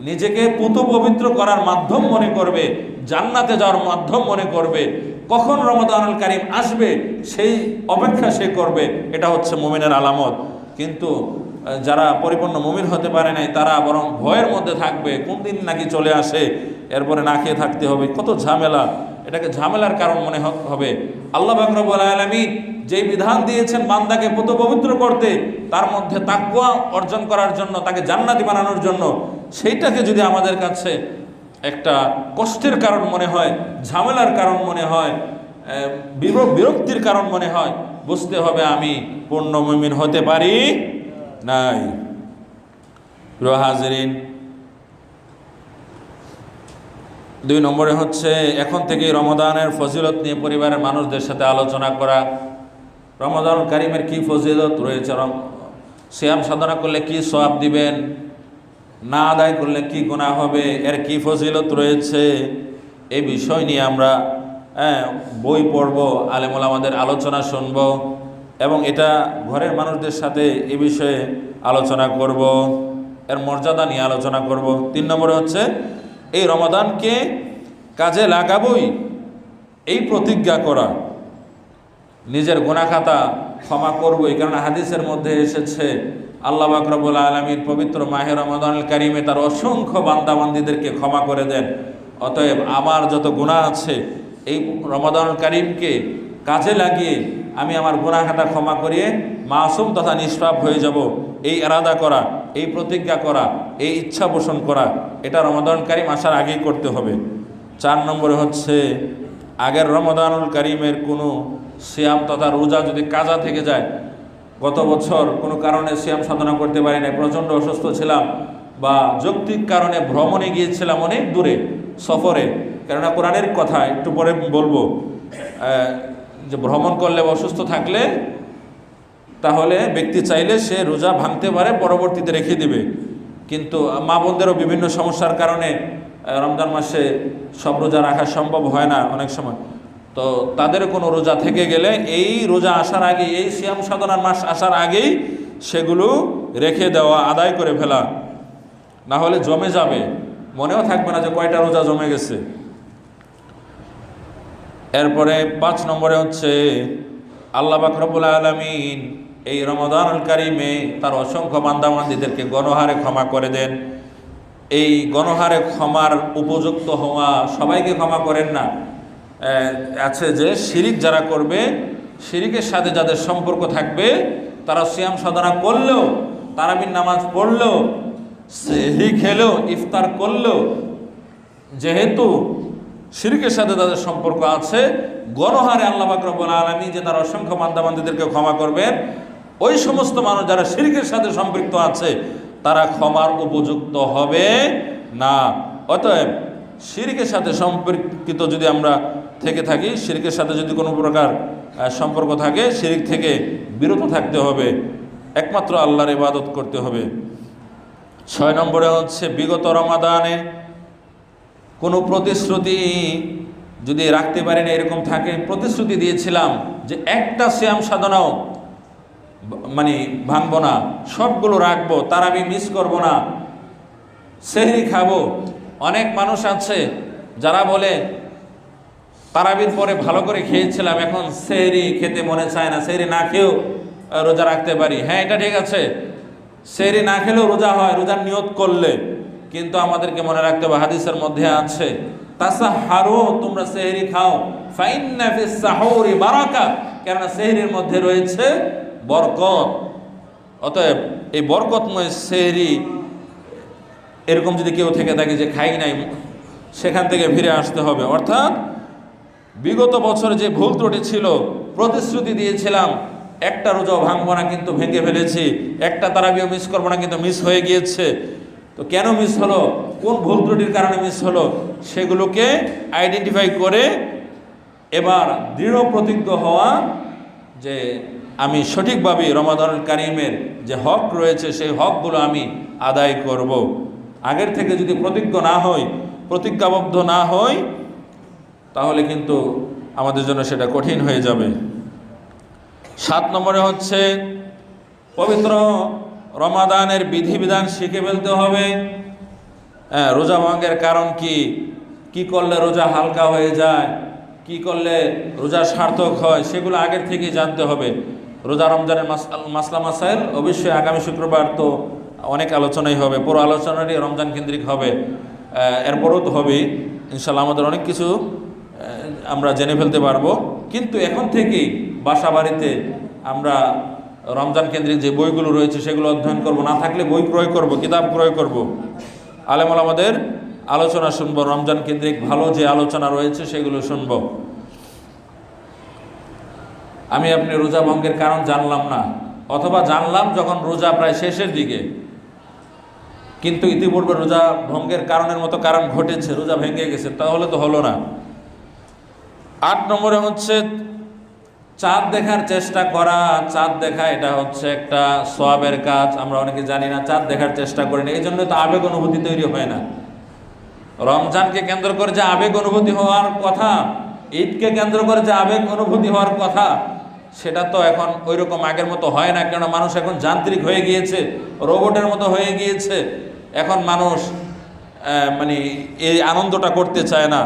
নিজেকে পুত পবিত্র করার মাধ্যম মনে করবে, জান্নাতে যাওয়ার মাধ্যম মনে করবে। কখন রমাদানুল কারীম আসবে সেই অপেক্ষা সে করবে। এটা হচ্ছে মুমিনের আলামত। কিন্তু যারা পরিপূর্ণ মুমিন হতে পারে নাই, তারা বরং ভয়ের মধ্যে থাকবে, কোন দিন নাকি চলে আসে, এরপরে না খেয়ে থাকতে হবে, কত ঝামেলা। এটাকে ঝামেলার কারণ মনে হবে। আল্লাহ পাক রব্বুল আলামিন যেই বিধান দিয়েছেন বান্দাকে পুত পবিত্র করতে, তার মধ্যে তাকওয়া অর্জন করার জন্য, তাকে জান্নাতি বানানোর জন্য, সেইটাকে যদি আমাদের কাছে একটা কষ্টের কারণ মনে হয়, ঝামেলার কারণ মনে হয়, বিরক্তির কারণ মনে হয়, বুঝতে হবে আমি পূর্ণ মুমিন হতে পারি নাই। প্রিয় হাজিরিন, 2 নম্বরে হচ্ছে এখন থেকে রমাদানের ফজিলত নিয়ে পরিবারের মানুষদের সাথে আলোচনা করা। রমাদানুল কারীমের কি ফজিলত রয়েছে, সিয়াম সাধনা করলে কি সওয়াব দিবেন, না আদায় করলে কি গুনাহ হবে, এর কি ফজিলত রয়েছে, এই বিষয় নিয়ে আমরা বই পড়ব, আলেম ওলামাদের আলোচনা শুনব এবং এটা ঘরের মানুষদের সাথে এ বিষয়ে আলোচনা করব, এর মর্যাদা নিয়ে আলোচনা করব। 3 নম্বরে হচ্ছে এই রমাদানকে কাজে লাগাবই, এই প্রতিজ্ঞা করা, নিজের গুনাহ খাতা ক্ষমা করবই। কারণ হাদিসের মধ্যে এসেছে আল্লাহ পাক রব্বুল আলামিন পবিত্র মাহে রমাদানুল কারীমে তার অসংখ্য বান্দাবান্দীদেরকে ক্ষমা করে দেন। অতএব আমার যত গুনাহ আছে, এই রমাদানুল কারীমকে কাজে লাগিয়ে আমি আমার গুনাহ খাতা ক্ষমা করিয়ে মাসুম তথা নিষ্পাপ হয়ে যাব, এই ইরাদা করা, এই প্রতিজ্ঞা করা, এই ইচ্ছা পোষণ করা, এটা রমাদানুল কারীম আসার আগেই করতে হবে। 4 নম্বরে হচ্ছে আগের রমাদানুল কারীমের কোনো সিয়াম তথা রোজা যদি কাজা থেকে যায়, গত বছর কোনো কারণে সিয়াম সাধনা করতে পারি না, প্রচণ্ড অসুস্থ ছিলাম, বা যৌক্তিক কারণে ভ্রমণে গিয়েছিলাম অনেক দূরে সফরে, কেননা কোরআনের কথা একটু পরে বলবো, যে ভ্রমণ করলে অসুস্থ থাকলে তাহলে ব্যক্তি চাইলে সে রোজা ভাঙতে পারে, পরবর্তীতে রেখে দিবে। কিন্তু মা বোনদেরও বিভিন্ন সমস্যার কারণে রমজান মাসে সব রোজা রাখা সম্ভব হয় না অনেক সময়, তো তাদের কোনো রোজা থেকে গেলে এই রোজা আসার আগে, এই সিয়াম সাধনার মাস আসার আগেই সেগুলো রেখে দেওয়া, আদায় করে ফেলা, না হলে জমে যাবে, মনেও থাকবে না যে কয়টা রোজা জমে গেছে। এরপরে 5 নম্বরে হচ্ছে আল্লাহ পাক রব্বুল আলামিন এই রমাদানুল কারীমে তার অসংখ্য বান্দাবান্দীদেরকে গণহারে ক্ষমা করে দেন। এই গণহারে ক্ষমার উপযুক্ত হওয়া, সবাইকে ক্ষমা করেন না। আছে যে শিরিক যারা করবে, শিরিকের সাথে যাদের সম্পর্ক থাকবে, তারা সিয়াম সাধনা করলেও, তারাবির নামাজ পড়লেও, সেহরি খেলেও, ইফতার করলেও, যেহেতু শিরকের সাথে তাদের সম্পর্ক আছে, গণহারে আল্লাহ পাক রব্বুল আলামিন যে তার অসংখ্য বান্দাবান্দীদেরকে ক্ষমা করবেন, ওই সমস্ত মানুষ যারা শিরকের সাথে সম্পৃক্ত আছে তারা ক্ষমার উপযুক্ত হবে না। অতএব শিরকের সাথে সম্পর্কিত যদি আমরা থেকে থাকি, শিরকের সাথে যদি কোনো প্রকার সম্পর্ক থাকে, শিরক থেকে বিরত থাকতে হবে, একমাত্র আল্লাহর ইবাদত করতে হবে। 6 নম্বরে হচ্ছে বিগত রমাদানে কোনো প্রতিশ্রুতি যদি রাখতে পারেন, এরকম থাকে প্রতিশ্রুতি দিয়েছিলাম যে একটা সিয়াম সাধনাও মানে ভাঙবো না, সবগুলো রাখবো, তারাবি মিস করব না, সেহরি খাবো। অনেক মানুষ আছে যারা বলে তারাবির পরে ভালো করে খেয়েছিলাম, এখন সেহরি খেতে মনে চায় না, সেহরি না খেয়েও রোজা রাখতে পারি। হ্যাঁ, এটা ঠিক আছে, সেহরি না খেলেও রোজা হয় রোজার নিয়ত করলে, কিন্তু আমাদেরকে মনে রাখতে হবে হাদিসের মধ্যে আছে তাসাহারু, তোমরা সেহরি খাও, ফাইন্না ফিস সাহুরি বারাকা, কেননা সেহরির মধ্যে রয়েছে বরকত। অতএব এই বরকতময় সেহরি এরকম যদি কেউ থেকে থাকে যে খাই নাই, সেখান থেকে ফিরে আসতে হবে। অর্থাৎ বিগত বছরে যে ভুল ত্রুটি ছিল, প্রতিশ্রুতি দিয়েছিলাম একটা রোজাও ভাঙবো না, কিন্তু ভেঙে ফেলেছি, একটা তারাবিও মিস করবো না, কিন্তু মিস হয়ে গিয়েছে। তো কেন মিস হলো, কোন ভুল ত্রুটির কারণে মিস হলো, সেগুলোকে আইডেন্টিফাই করে এবার দৃঢ় প্রতিজ্ঞ হওয়া যে আমি সঠিকভাবে রমাদানুল কারিমের যে হক রয়েছে সেই হকগুলো আমি আদায় করব। আগের থেকে যদি প্রতিজ্ঞাবদ্ধ না হই, তাহলে কিন্তু আমাদের জন্য সেটা কঠিন হয়ে যাবে। 7 নম্বরে হচ্ছে পবিত্র রমাদানের বিধিবিধান শিখে ফেলতে হবে। রোজা ভঙ্গের কারণ কি করলে রোজা হালকা হয়ে যায়, কি করলে রোজা সার্থক হয়, সেগুলো আগের থেকেই জানতে হবে। রোজা রমজানের মাসলা মাসাইল অবশ্যই আগামী শুক্রবার তো অনেক আলোচনাই হবে, পুরো আলোচনারই রমজান কেন্দ্রিক হবে, এরপরও তো হবেই ইনশাল্লাহ। আমাদের অনেক কিছু আমরা জেনে ফেলতে পারবো, কিন্তু এখন থেকেই বাসা বাড়িতে আমরা রমজান কেন্দ্রিক যে বইগুলো রয়েছে সেগুলো অধ্যয়ন করব, না থাকলে বই ক্রয় করব, কিতাব ক্রয় করব, আলেম ওলামাদের আলোচনা শুনবো, রমজান কেন্দ্রিক ভালো যে আলোচনা রয়েছে সেগুলো শুনবো। আমি আপনি রোজা ভঙ্গের কারণ জানলাম না, অথবা জানলাম যখন রোজা প্রায় শেষের দিকে, কিন্তু ইতিপূর্বে রোজা ভঙ্গের কারণের মতো কারণ ঘটেছে, রোজা ভেঙে গেছে, তাহলে তো হলো না। 8 নম্বরে হচ্ছে চাঁদ দেখার চেষ্টা করা। চাঁদ দেখা এটা হচ্ছে একটা সওয়াবের কাজ, আমরা অনেকে জানি না, চাঁদ দেখার চেষ্টা করি না, এই জন্য তো আবেগ অনুভূতি তৈরি হয় না। রমজানকে কেন্দ্র করে যে আবেগ অনুভূতি হওয়ার কথা, ঈদকে কেন্দ্র করে যে আবেগ অনুভূতি হওয়ার কথা, সেটা তো এখন ওই রকম আগের মতো হয় না, কেন মানুষ এখন যান্ত্রিক হয়ে গিয়েছে, রোবটের মতো হয়ে গিয়েছে। এখন মানুষ মানে এই আনন্দটা করতে চায় না,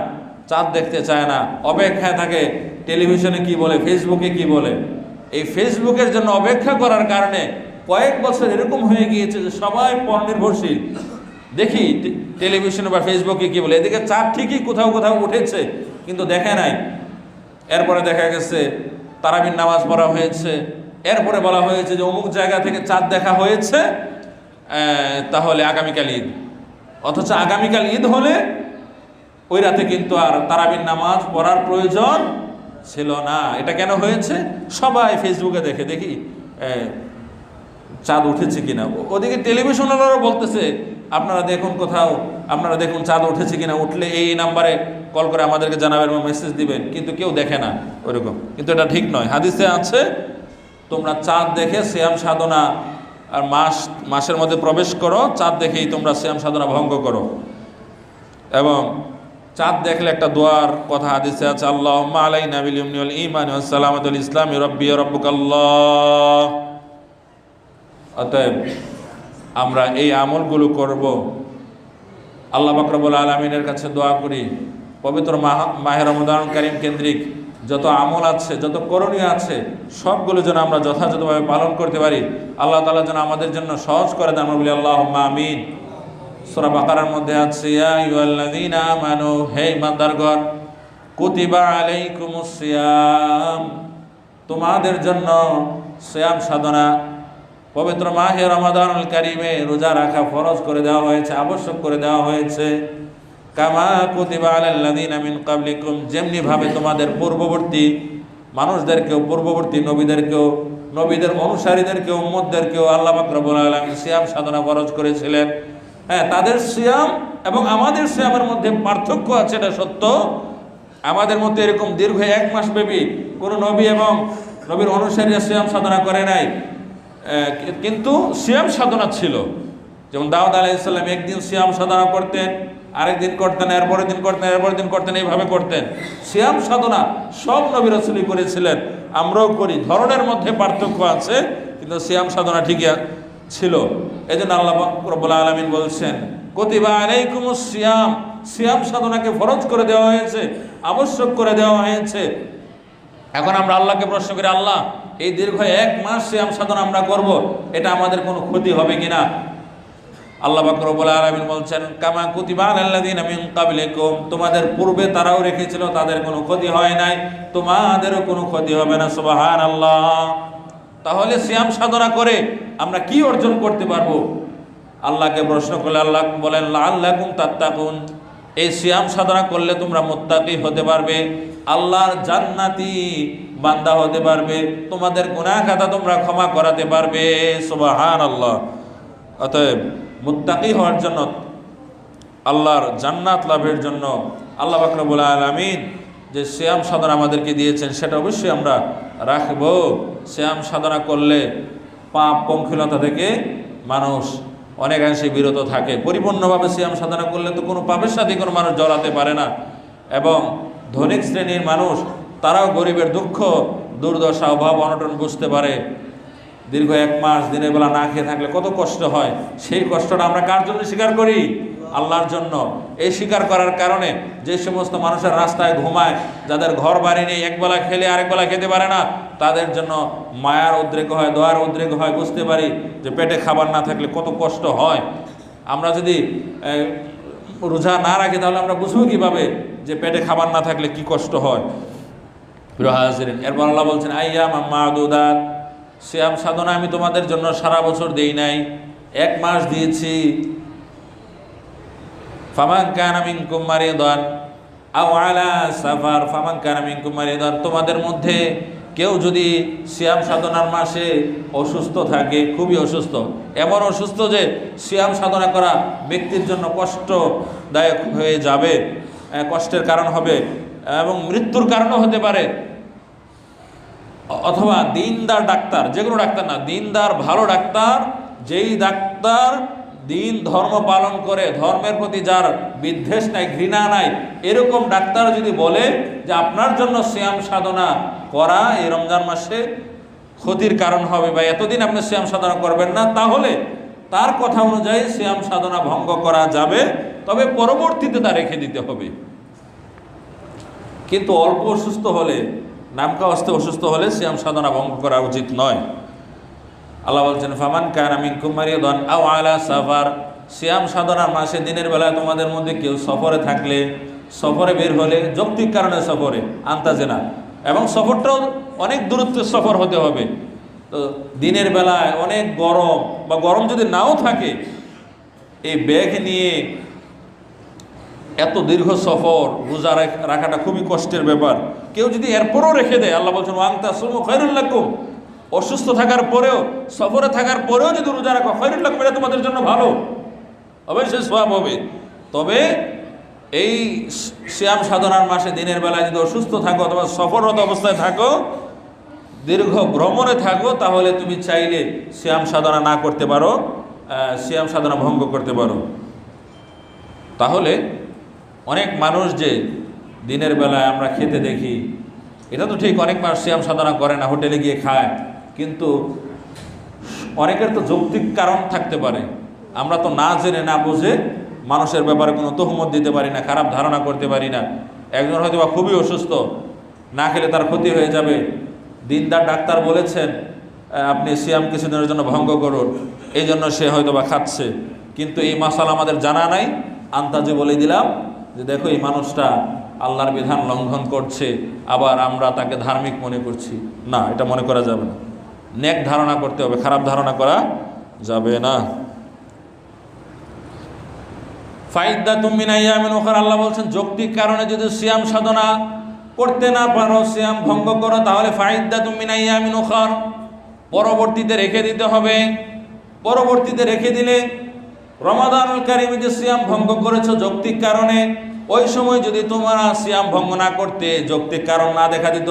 চাঁদ দেখতে চায় না, অপেক্ষায় থাকে টেলিভিশনে কি বলে, ফেসবুকে কি বলে। এই ফেসবুকের জন্য অপেক্ষা করার কারণে কয়েক বছর এরকম হয়ে গিয়েছে যে সবাই পরনির্ভরশীল, দেখি টেলিভিশনে বা ফেসবুকে কি বলে। এদিকে চাঁদ ঠিকই কোথাও কোথাও উঠেছে, কিন্তু দেখে নাই। এরপরে দেখা গেছে তারাবির নামাজ পড়া হয়েছে, এরপরে বলা হয়েছে যে অমুক জায়গা থেকে চাঁদ দেখা হয়েছে, তাহলে আগামীকাল ঈদ। অথচ আগামীকাল ঈদ হলে ওই রাতে কিন্তু আর তারাবির নামাজ পড়ার প্রয়োজন ছিল না। এটা কেন হয়েছে? সবাই ফেসবুকে দেখি চাঁদ উঠেছে কিনা। ওদিকে টেলিভিশনারও বলতেছে আপনারা দেখুন কোথাও, আপনারা দেখুন চাঁদ উঠেছে কিনা, উঠলে এই নাম্বারে কল করে আমাদেরকে জানাবেন বা মেসেজ দিবেন, কিন্তু কেউ দেখে না ওইরকম। কিন্তু এটা ঠিক নয়। হাদিসে আছে তোমরা চাঁদ দেখে সিয়াম সাধনা আর মাসের মধ্যে প্রবেশ করো, চাঁদ দেখেই তোমরা সিয়াম সাধনা ভঙ্গ করো। এবং চাঁদ দেখলে একটা দোয়ার কথা হাদিসে আছে, আল্লাহুম্মা আলাইনা বিল ইমনি ওয়াল ঈমানি ওয়াস সালামাতুল ইসলামি রাব্বি ওয়া রাব্বুকাল্লাহ। অতএব আমরা এই আমলগুলো করব। আল্লাহ পাক রব্বুল আলামিনের কাছে দোয়া করি পবিত্র মাহে রমাদানুল কারীম কেন্দ্রিক যত আমল আছে, যত করণীয় আছে, সবগুলো যেন আমরা যথাযথভাবে পালন করতে পারি। আল্লাহ তাআলা যেন আমাদের জন্য সহজ করে দেন। আমরা বলি আল্লাহুম্মা আমিন। সূরা বাকারার মধ্যে আছে, ইয়া আইয়ুহাল্লাযীনা আমানু, হে ঈমানদারগণ, কুতিবা আলাইকুমুস সিয়াম, তোমাদের জন্য সিয়াম সাধনা, পবিত্র মাহে রমাদানুল কারিমে রোজা রাখা ফরজ করে দেওয়া হয়েছে, আবশ্যক করে দেওয়া হয়েছে। কামা কুতিবা আলাল্লাযীনা মিন ক্বাবলিকুম, যেমনি ভাবে তোমাদের পূর্ববর্তী মানুষদেরকেও, পূর্ববর্তী নবীদেরকেও, নবীদের অনুসারীদেরকেও, উম্মতদেরকেও আল্লাহ পাক রব্বুল আলামিন সিয়াম সাধনা ফরজ করেছিলেন। হ্যাঁ, তাদের সিয়াম এবং আমাদের সিয়ামের মধ্যে পার্থক্য আছে, এটা সত্য। আমাদের মধ্যে এরকম দীর্ঘ 1 মাস ব্যাপী কোনো নবী এবং নবীর অনুসারীরা সিয়াম সাধনা করে নাই, কিন্তু সিয়াম সাধনা ছিল। যেমন দাউদ আলাইহিস সালাম একদিন সিয়াম সাধনা করতেন, আরেকদিন করতেন, এরপরের দিন করতেন, এরপরের দিন করতেন, এইভাবে করতেন। সিয়াম সাধনা সব নবী রাসূলই করেছিলেন, আমরাও করি। ধরনের মধ্যে পার্থক্য আছে, কিন্তু সিয়াম সাধনা ঠিকই ছিল। এই জন্য আল্লাহ রাব্বুল আলামিন বলছেন, কুতিবা আলাইকুমুস সিয়াম, সিয়াম সাধনাকে ফরজ করে দেওয়া হয়েছে, আবশ্যক করে দেওয়া হয়েছে। এখন আমরা আল্লাহকে প্রশ্ন করি, আল্লাহ, এই দীর্ঘ 1 মাস সিয়াম সাধনা আমরা করব, এটা আমাদের কোনো ক্ষতি হবে কিনা? আল্লাহ পাক রব্বুল আলামিন বলছেন, কামা কুতিবা আলাল্লাযীনা মিন ক্বাবলিকুম, তোমাদের পূর্বে তারাও রেখেছিল, তাদের কোনো ক্ষতি হয় নাই, তোমাদেরও কোনো ক্ষতি হবে না। সুবহানাল্লাহ। তাহলে সিয়াম সাধনা করে আমরা কি অর্জন করতে পারবো? আল্লাহকে প্রশ্ন করলে আল্লাহ বলেন, লাআল্লাকুম তাত্তাকুন, এই সিয়াম সাধনা করলে তোমরা মুত্তাকি হতে পারবে, আল্লাহর জান্নাতি বান্দা হতে পারবে, তোমাদের গুনাহ খাতা তোমরা ক্ষমা করাতে পারবে। সুবহানাল্লাহ। অতএব মুত্তাকি হওয়ার জন্য, আল্লাহর জান্নাত লাভের জন্য আল্লাহ পাক রব্বুল আলামিন যে সিয়াম সাধনা আমাদেরকে দিয়েছেন, সেটা অবশ্যই আমরা রাখব। সিয়াম সাধনা করলে পাপ পঙ্কিলতা থেকে মানুষ অনেকাংশে বিরত থাকে। পরিপূর্ণভাবে সিয়াম সাধনা করলে তো কোনো পাপের সাথে কোনো মানুষ জড়াতে পারে না। এবং ধনিক শ্রেণীর মানুষ, তারাও গরিবের দুঃখ, দুর্দশা, অভাব, অনটন বুঝতে পারে। দীর্ঘ 1 মাস দিনের বেলা না খেয়ে থাকলে কত কষ্ট হয়, সেই কষ্টটা আমরা কার জন্য স্বীকার করি? আল্লাহর জন্য। এই স্বীকার করার কারণে যে সমস্ত মানুষের রাস্তায় ঘুমায়, যাদের ঘর বাড়ি নেই, একবেলা খেলে আরেকবেলা খেতে পারে না, তাদের জন্য মায়ার উদ্রেক হয়, দয়ার উদ্রেক হয়। বুঝতে পারি যে পেটে খাবার না থাকলে কত কষ্ট হয়। আমরা যদি রোজা না রাখি, তাহলে আমরা বুঝবো কীভাবে যে পেটে খাবার না থাকলে কি কষ্ট হয়। প্রিয় হাজিরিন, এরপর আল্লাহ বলছেন, আইয়ামাম মা'দুদাত, সিয়াম সাধনা আমি তোমাদের জন্য সারা বছর দেই নাই, 1 মাস দিয়েছি। ফামান কানা মিনকুম মারিদান আও আলা সাফার, ফামান কানা মিনকুম মারিদান, তোমাদের মধ্যে কেউ যদি সিয়াম সাধনার মাসে অসুস্থ থাকে, খুবই অসুস্থ, এমন অসুস্থ যে সিয়াম সাধনা করা ব্যক্তির জন্য কষ্টদায়ক হয়ে যাবে, কষ্টের কারণ হবে এবং মৃত্যুর কারণও হতে পারে। অথবা দিনদার ডাক্তার, যে কোনো ডাক্তার না, দিনদার ভালো ডাক্তার, যেই ডাক্তার দিন ধর্ম পালন করে, ধর্মের প্রতি যার বিদ্বেষ নাই, ঘৃণা নাই, এরকম ডাক্তার যদি বলে যে আপনার জন্য সিয়াম সাধনা করা এই রমজান মাসে ক্ষতির কারণ হবে, বা এতদিন আপনি সিয়াম সাধনা করবেন না, তাহলে তার কথা অনুযায়ী সিয়াম সাধনা ভঙ্গ করা যাবে, তবে পরবর্তীতে তা রেখে দিতে হবে। কিন্তু অল্প অসুস্থ হলে, নামকা অস্তে অসুস্থ হলে সিয়াম সাধনা ভঙ্গ করা উচিত নয়। আল্লাহ বলছেন, ফামান কানা মিনকুম মারিদান আও আলা সাফার, সিয়াম সাধনার মাসে দিনের বেলায় তোমাদের মধ্যে কেউ সফরে থাকলে, সফরে বের হলে, যৌক্তিক কারণে সফরে, আন্তাজে না, এবং সফরটাও অনেক দূরত্বের সফর হতে হবে। তো দিনের বেলায় অনেক গরম, বা গরম যদি নাও থাকে, এই ব্যাগ নিয়ে এত দীর্ঘ সফর রোজা রাখাটা খুবই কষ্টের ব্যাপার। কেউ যদি এরপরও রেখে দেয়, আল্লাহ বলছেন, ওয়া আন তাসুমু খায়রুল লাকুম, অসুস্থ থাকার পরেও, সফরে থাকার পরেও যদি রোজা রাখো, খায়রুল লাকুম, এটা তোমাদের জন্য ভালো, অবশ্যই সওয়াব হবে। তবে এই সিয়াম সাধনার মাসে দিনের বেলায় যদি অসুস্থ থাকো, অথবা সফররত অবস্থায় থাকো, দীর্ঘ ভ্রমণে থাকো, তাহলে তুমি চাইলে সিয়াম সাধনা না করতে পারো, সিয়াম সাধনা ভঙ্গ করতে পারো। তাহলে অনেক মানুষ যে দিনের বেলায় আমরা খেতে দেখি, এটা তো ঠিক, অনেক মানুষ সিয়াম সাধনা করে না, হোটেলে গিয়ে খায়, কিন্তু অনেকের তো যৌক্তিক কারণ থাকতে পারে। আমরা তো না জেনে না বুঝে মানুষের ব্যাপারে কোনো তহমত দিতে পারি না, খারাপ ধারণা করতে পারি না। একজন হয়তো বা খুবই অসুস্থ, না খেলে তার ক্ষতি হয়ে যাবে, দিনদার ডাক্তার বলেছেন আপনি সিয়াম কিছুদিনের জন্য ভঙ্গ করুন, এই জন্য সে হয়তো বা খাচ্ছে। কিন্তু এই মাসালা আমাদের জানা নাই, আন্দাজে বলে দিলাম যে দেখো এই মানুষটা আল্লাহর বিধান লঙ্ঘন করছে, আবার আমরা তাকে ধার্মিক মনে করছি। না, এটা মনে করা যাবে না। নেক ধারণা করতে হবে, খারাপ ধারণা করা যাবে না। ফাইদ্দাতুম মিন আইয়ামিন উখরা, আল্লাহ বলছেন যৌক্তিক কারণে যদি সিয়াম সাধনা করতে না পারো, সিয়াম ভঙ্গ করো, তাহলে ফাইদ্দাতুম মিন আইয়ামিন উখরা, পরবর্তীতে রেখে দিতে হবে। পরবর্তীতে রেখে দিলে রমাদানুল কারিমে যে সিয়াম ভঙ্গ করেছো যৌক্তিক কারণে, ওই সময় যদি তোমরা সিয়াম ভঙ্গ না করতে, যৌক্তিক কারণ না দেখা দিত,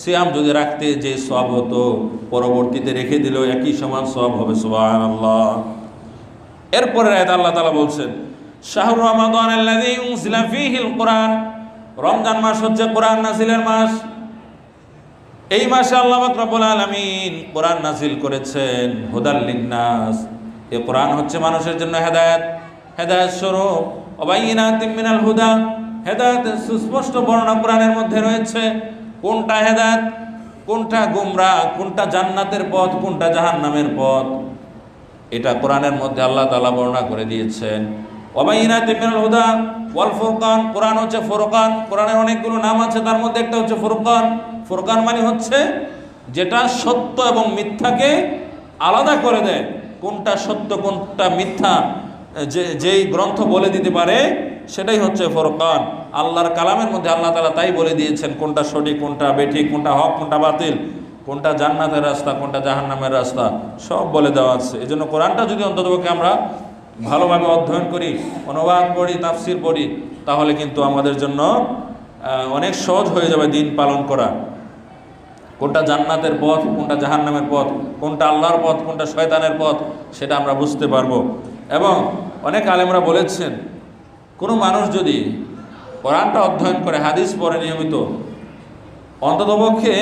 সিয়াম যদি রাখতে যে সওয়াব হতো, পরবর্তীতে রেখে দিলেও একই সমান সওয়াব হবে। সুবহানাল্লাহ। এরপরে আয়াত আল্লাহ তাআলা বলছেন শাহরু রমাদান আল্লাযী উনজিলা ফীহিল কুরআন, রমজান মাস হচ্ছে কোরআন নাযিলের মাস। এই মাসে আল্লাহ পাক রব্বুল আলামিন কোরআন নাযিল করেছেন হুদাল লিন্নাস। এই কোরআন হচ্ছে মানুষের জন্য হেদায়েত, হেদায়েত স্বরূপ। ওয়া বাইয়িনাতিম মিনাল হুদা, হেদায়েতের সুস্পষ্ট বর্ণনা কোরআনের মধ্যে রয়েছে। কোনটা হেদায়েত, কোনটা গুমরাহ, কোনটা জান্নাতের পথ, কোনটা জাহান্নামের পথ, এটা কোরআনের মধ্যে আল্লাহ তাআলা বর্ণনা করে দিয়েছেন। ওয়া বাইয়িনাতিম মিনাল হুদা ওয়াল ফুরকান, কোরআন হচ্ছে ফুরকান। কোরআনের অনেকগুলো নাম আছে, তার মধ্যে একটা হচ্ছে ফুরকান। ফুরকান মানে হচ্ছে যেটা সত্য এবং মিথ্যাকে আলাদা করে দেয়, কোনটা সত্য কোনটা মিথ্যা যেই গ্রন্থ বলে দিতে পারে সেটাই হচ্ছে ফুরকান। আল্লাহর কালামের মধ্যে আল্লাহ তাআলা তাই বলে দিয়েছেন কোনটা সঠিক, কোনটা বেঠিক, কোনটা হক, কোনটা বাতিল, কোনটা জান্নাতের রাস্তা, কোনটা জাহান্নামের রাস্তা, সব বলে দেওয়া আছে। এই জন্য কোরআনটা যদি অন্ততপক্ষে আমরা ভালোভাবে অধ্যয়ন করি, অনুবাদ পড়ি, তাফসির পড়ি, তাহলে কিন্তু আমাদের জন্য অনেক সহজ হয়ে যাবে দিন পালন করা। কোনটা জান্নাতের পথ, কোনটা জাহান্নামের পথ, কোনটা আল্লাহর পথ, কোনটা শয়তানের পথ, সেটা আমরা বুঝতে পারবো। এবং অনেক আলেমরা বলেছেন কোনো মানুষ যদি কোরআনটা অধ্যয়ন করে, হাদিস পড়ে নিয়মিত, অন্ততপক্ষে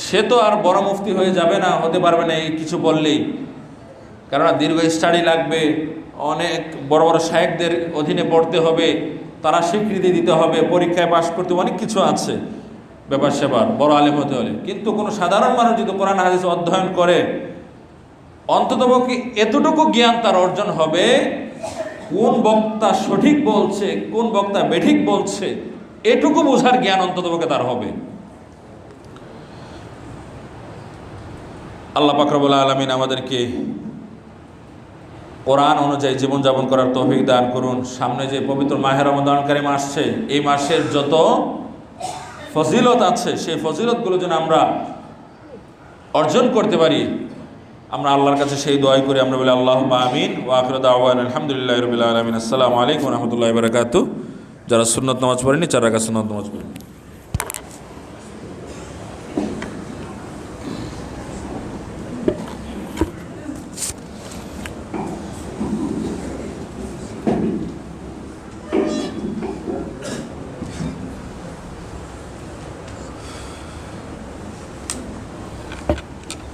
সে তো আর বড় মুফতি হয়ে যাবে না, হতে পারবে না এই কিছু বললেই, কেননা দীর্ঘ স্টাডি লাগবে, অনেক বড় বড় শায়েখদের অধীনে পড়তে হবে, তারা স্বীকৃতি দিতে হবে, পরীক্ষায় পাশ করতে, অনেক কিছু আছে ব্যাপার সেবার বড় আলেম হতে হলে। কিন্তু কোনো সাধারণ মানুষ যদি কোরআন হাদিস অধ্যয়ন করে, অন্ততপক্ষে এতটুকু জ্ঞান তার অর্জন হবে, কোন বক্তা সঠিক বলছে, কোন বক্তা বেঠিক বলছে, এটুকু বোঝার জ্ঞান অন্ততপক্ষে তার হবে। আল্লাহ পাক রব্বুল আলামিন আমাদেরকে কোরআন অনুযায়ী জীবনযাপন করার তৌফিক দান করুন। সামনে যে পবিত্র মাহে রমাদান কারীম আসছে, এই মাসের যত ফজিলত আছে সেই ফজিলতগুলো যেন আমরা অর্জন করতে পারি, আমরা আল্লাহর কাছে সেই দোয়াই করি। আমরা বলি আল্লাহুম্মা আমিন। ওয়া আখিরু দাওয়ানা আলহামদুলিল্লাহি রাব্বিল আলামিন। আসসালামু আলাইকুম ওয়া রাহমাতুল্লাহি ওয়া বারাকাতুহু। যারা সুন্নাত নামাজ পড়েনি, 4 রাকাত সুন্নাত নামাজ পড়েন।